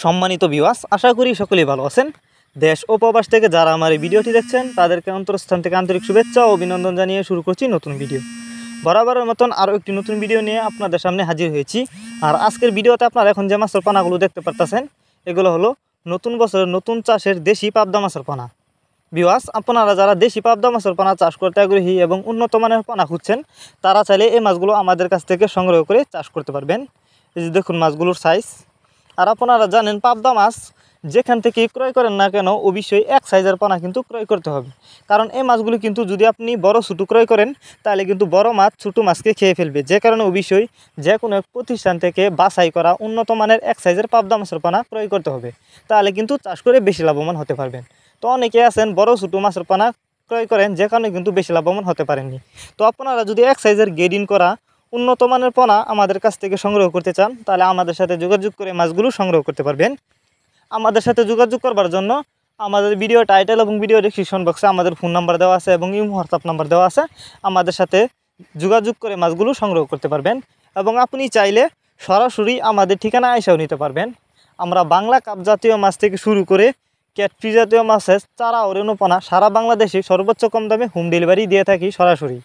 সম্মানিত ভিউয়ার্স, আশা করি সকলেই ভালো আছেন। দেশ ও প্রবাস থেকে যারা আমার এই ভিডিওটি দেখছেন তাদেরকে অন্তরস্থান থেকে আন্তরিক শুভেচ্ছা ও অভিনন্দন জানিয়ে শুরু করছি নতুন ভিডিও। বরাবরের মতন আরও একটি নতুন ভিডিও নিয়ে আপনাদের সামনে হাজির হয়েছি। আর আজকের ভিডিওতে আপনারা এখন যে মাছের পানাগুলো দেখতে পারতেছেন এগুলো হলো নতুন বছরের নতুন চাষের দেশি পাবদা মাছের পানা। ভিউয়ার্স, আপনারা যারা দেশি পাবদা মাছের পানা চাষ করতে আগ্রহী এবং উন্নত মানের পানা খুঁজছেন তারা চাইলে এই মাছগুলো আমাদের কাছ থেকে সংগ্রহ করে চাষ করতে পারবেন। এই যে দেখুন মাছগুলোর সাইজ। আর আপনারা জানেন পাবদা মাছ যেখান থেকে ক্রয় করেন না কেন অবশ্যই এক সাইজের পানা কিন্তু ক্রয় করতে হবে, কারণ এই মাছগুলো কিন্তু যদি আপনি বড় ছোটো ক্রয় করেন তাহলে কিন্তু বড় মাছ ছোটো মাছকে খেয়ে ফেলবে, যে কারণে অবশ্যই যে কোনো এক প্রতিষ্ঠান থেকে বাছাই করা উন্নত মানের এক সাইজের পাবদা মাছের পানা ক্রয় করতে হবে, তাহলে কিন্তু চাষ করে বেশি লাভবান হতে পারবেন। তো অনেকে আছেন বড় ছোটো মাছের পানা ক্রয় করেন যে কারণে কিন্তু বেশি লাভবান হতে পারেননি। তো আপনারা যদি এক সাইজের গ্রেডিং করা উন্নত মানের পোনা আমাদের কাছ থেকে সংগ্রহ করতে চান তাহলে আমাদের সাথে যোগাযোগ করে মাছগুলো সংগ্রহ করতে পারবেন। আমাদের সাথে যোগাযোগ করবার জন্য আমাদের ভিডিও টাইটেল এবং ভিডিও ডেসক্রিপশন বক্সে আমাদের ফোন নাম্বার দেওয়া আছে এবং ইমো হোয়াটসঅ্যাপ নাম্বার দেওয়া আছে। আমাদের সাথে যোগাযোগ করে মাছগুলো সংগ্রহ করতে পারবেন এবং আপনি চাইলে সরাসরি আমাদের ঠিকানা এসেও নিতে পারবেন। আমরা বাংলা কাপ জাতীয় মাছ থেকে শুরু করে ক্যাটফিশ জাতীয় মাছের চারা ও রেণুপোনা সারা বাংলাদেশে সর্বোচ্চ কম দামে হোম ডেলিভারি দিয়ে থাকি সরাসরি।